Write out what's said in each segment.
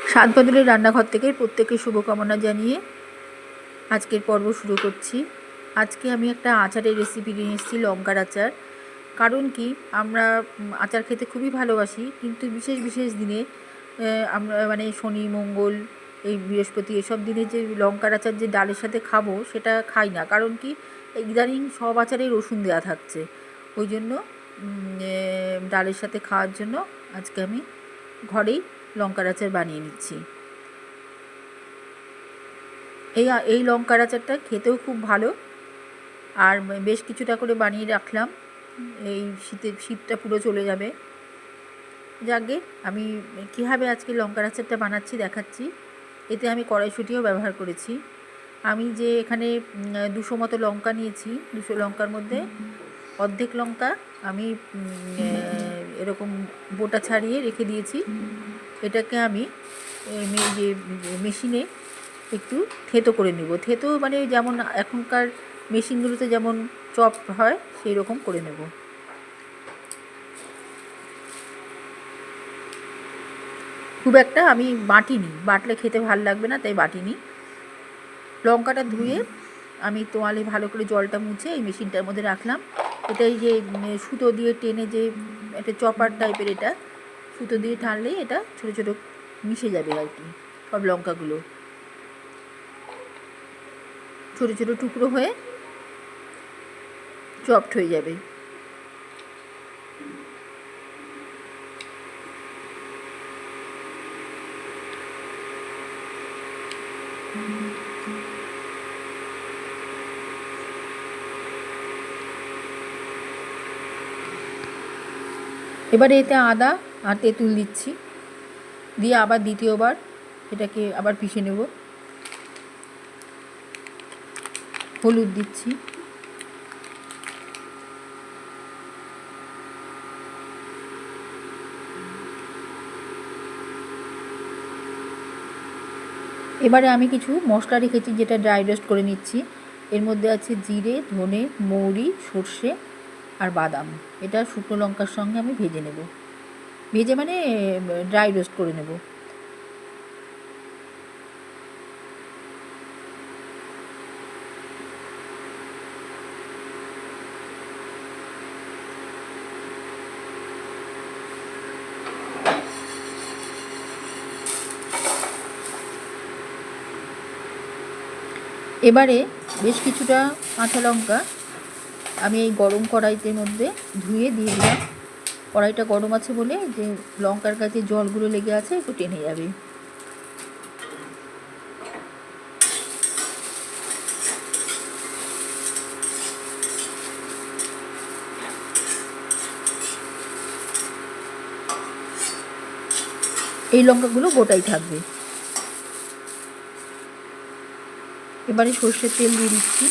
স্বাদ বদলের রান্নাঘর থেকে প্রত্যেককে শুভকামনা জানিয়ে আজকের পর্ব শুরু করছি। আজকে আমি একটা আচারের রেসিপি নিয়ে এসেছি, লঙ্কার আচার। কারণ কি, আমরা আচার খেতে খুবই ভালোবাসি, কিন্তু বিশেষ বিশেষ দিনে আমরা মানে শনি মঙ্গল এই বৃহস্পতি এসব দিনে যে লঙ্কার আচার যে ডালের সাথে খাবো সেটা খাই না। কারণ কি, ইদানিং সব আচারে রসুন দেওয়া থাকছে। ওই জন্য ডালের সাথে খাওয়ার জন্য আজকে আমি ঘরেই লঙ্কার আচার বানিয়ে নিচ্ছি। এই লঙ্কার আচারটা খেতেও খুব ভালো, আর বেশ কিছুটা করে বানিয়ে রাখলাম, এই শীতটা পুরো চলে যাবে। যাকে আমি কীভাবে আজকে লঙ্কার আচারটা বানাচ্ছি দেখাচ্ছি। এতে আমি কড়াইশুঁটিও ব্যবহার করেছি। আমি যে এখানে 200 মতো লঙ্কা নিয়েছি, 200 লঙ্কার মধ্যে অর্ধেক লঙ্কা আমি এরকম বোটা ছাড়িয়ে রেখে দিয়েছি। এটাকে আমি যে মেশিনে একটু থেতো করে নেব। থেতো মানে যেমন এখনকার মেশিনগুলোতে যেমন চপ হয় সেই রকম করে নেব। খুব একটা আমি বাটিনি, বাটলে খেতে ভালো লাগবে না, তাই বাটিনি। লঙ্কাটা ধুয়ে আমি তোয়ালে ভালো করে জলটা মুছে এই মেশিনটার মধ্যে রাখলাম। এটাই যে সুতো দিয়ে টেনে যে একটা চপার টাইপের, এটা সুতো দিয়ে টানলেই এটা ছোটো ছোটো মিশে যাবে আর কি। সব লঙ্কাগুলো ছোটো ছোটো টুকরো হয়ে চপড হয়ে যাবে। এবারে এতে আদা আর তেঁতুল দিচ্ছি, দিয়ে আবার দ্বিতীয়বার এটাকে আবার পিষে নেব। হলুদ দিচ্ছি, এবারে আমি কিছু মশলা রেখেছি যেটা ড্রাই রোস্ট করে নিচ্ছি। এর মধ্যে আছে জিরে, ধনে, মৌরি, সর্ষে আর বাদাম। এটা শুকনো লঙ্কার সঙ্গে আমি ভেজে নেব, ভেজে মানে ড্রাই রোস্ট করে নেব। এবারে বেশ কিছুটা কাঁচা লঙ্কা আমি এই গরম কড়াইতে মধ্যে ধুয়ে দিয়ে দিলাম। কড়াইটা গরম আছে বলে যে লঙ্কার কাছে জলগুলো লেগে আছে একটু টেনে যাবে। এই লঙ্কাগুলো গোটাই থাকবে। এবারে সর্ষের তেল দিয়ে দিচ্ছি,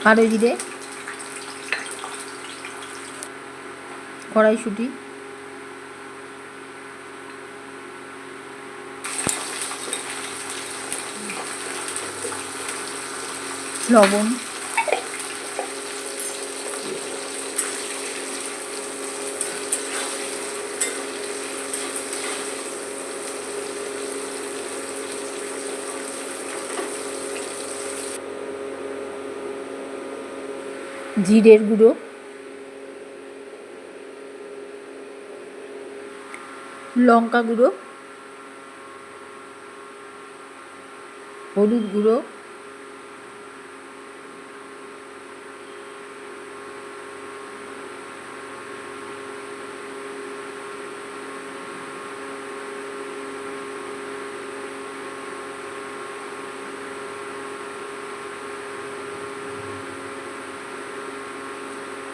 কালো জিরে, কড়াইশুঁটি, লবণ, জিরের গুঁড়ো, লঙ্কা গুঁড়ো, হলুদ গুঁড়ো,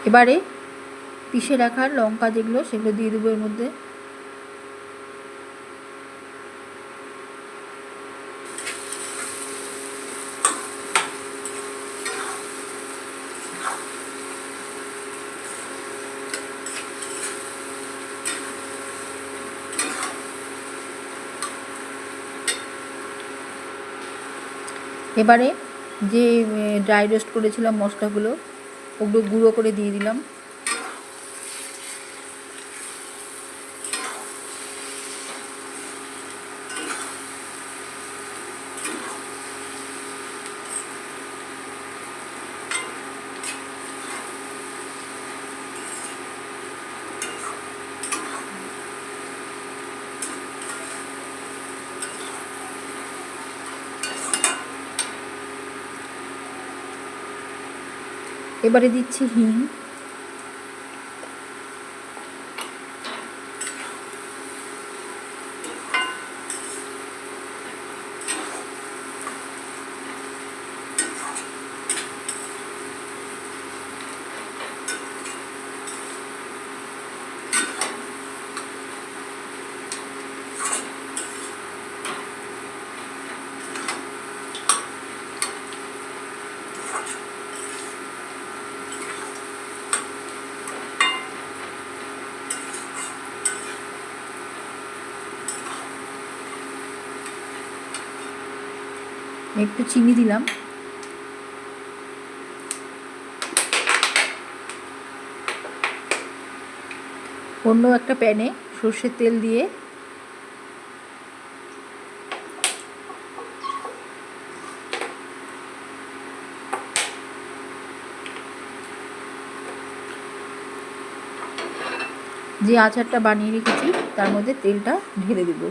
এবারে পিষে রাখার লঙ্কা যেগুলো সেগুলো দিয়ে দেবো এর মধ্যে। এবারে যে ড্রাই রোস্ট করেছিলাম মশলাগুলো, ওগুলো গুঁড়ো করে দিয়ে দিলাম। এবারে দিচ্ছি হিং, একটু চিনি দিলাম। অন্য একটা প্যানে সর্ষের তেল দিয়ে যে আচারটা বানিয়ে রেখেছি তার মধ্যে তেলটা ঢেলে দেব।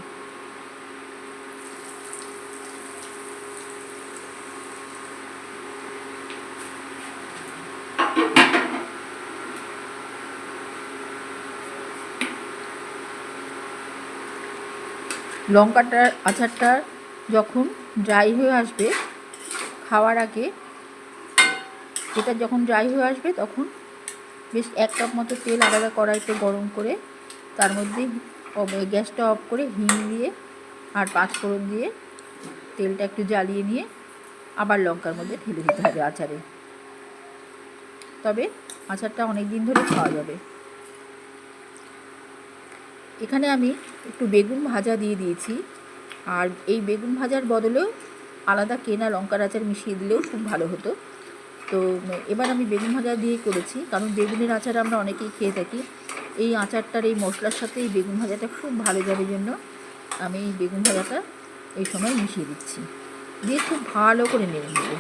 লঙ্কাটার আচারটা যখন ড্রাই হয়ে আসবে, খাওয়ার আগে এটা যখন ড্রাই হয়ে আসবে তখন বেশ 1 কাপ মতো তেল আলাদা কড়াইতে গরম করে তার মধ্যে গ্যাসটা অফ করে হিং দিয়ে আর 5 ফোড়ন দিয়ে তেলটা একটু জ্বালিয়ে নিয়ে আবার লঙ্কার মধ্যে ঢেলে দিতে হবে আচারে। তবে আচারটা অনেক দিন ধরে খাওয়া যাবে। এখানে আমি একটু বেগুন ভাজা দিয়ে দিয়েছি, আর এই বেগুন ভাজার বদলেও আলাদা কেনা লঙ্কার আচার মিশিয়ে দিলেও খুব ভালো হতো। তো এবার আমি বেগুন ভাজা দিয়ে করেছি, কারণ বেগুনের আচার আমরা অনেকেই খেয়ে থাকি। এই আচারটার এই মশলার সাথে এই বেগুন ভাজাটা খুব ভালো যাবে জন্য আমি এই বেগুন ভাজাটা এই সময় মিশিয়ে দিচ্ছি, দিয়ে খুব ভালো করে নেড়ে নেব।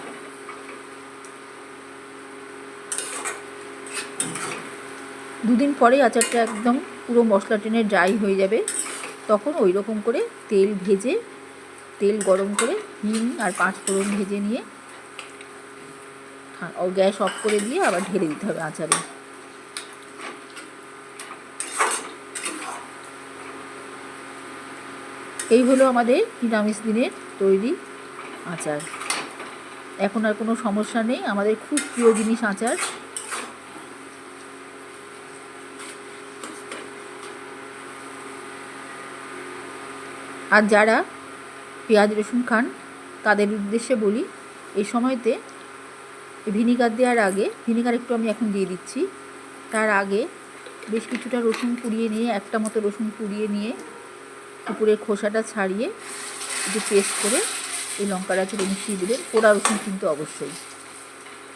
দুদিন পরে আচারটা একদম পুরো মশলা টেনে ড্রাই হয়ে যাবে, তখন ওই রকম করে তেল গরম করে হিং আর 5 ফোড়ন ভেজে নিয়ে গ্যাস অফ করে দিয়ে আবার ঢেলে দিতে হবে আচারে। এই হলো আমাদের নিরামিষ দিনের তৈরি আচার। এখন আর কোনো সমস্যা নেই, আমাদের খুব প্রিয় জিনিস আচার। আর যারা পেঁয়াজ রসুন খান তাদের উদ্দেশ্যে বলি, এই সময়তে ভিনিগার দেওয়ার আগে, ভিনিগার একটু আমি এখন দিয়ে দিচ্ছি, তার আগে বেশ কিছুটা রসুন পুড়িয়ে নিয়ে, একটা মতো রসুন পুড়িয়ে নিয়ে উপরের খোসাটা ছাড়িয়ে একটু পেস্ট করে এই লঙ্কার আচারে মিশিয়ে দিলেন। পোড়া রসুন কিন্তু অবশ্যই,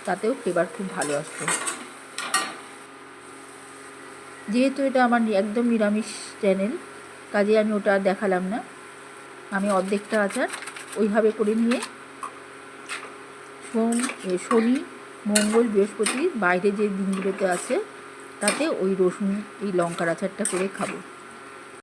তাতেও ফ্লেভার খুব ভালো আসবে। যেহেতু এটা আমার একদম নিরামিষ চ্যানেল, কাজে আমি ওটা আর দেখালাম না। আমি অর্ধেকটা আচার ওইভাবে করে নিয়ে শনি, মঙ্গল, বৃহস্পতি বাইরে যে দিনগুলোতে আছে তাতে ওই রসুন এই লঙ্কার আচারটা করে খাবো।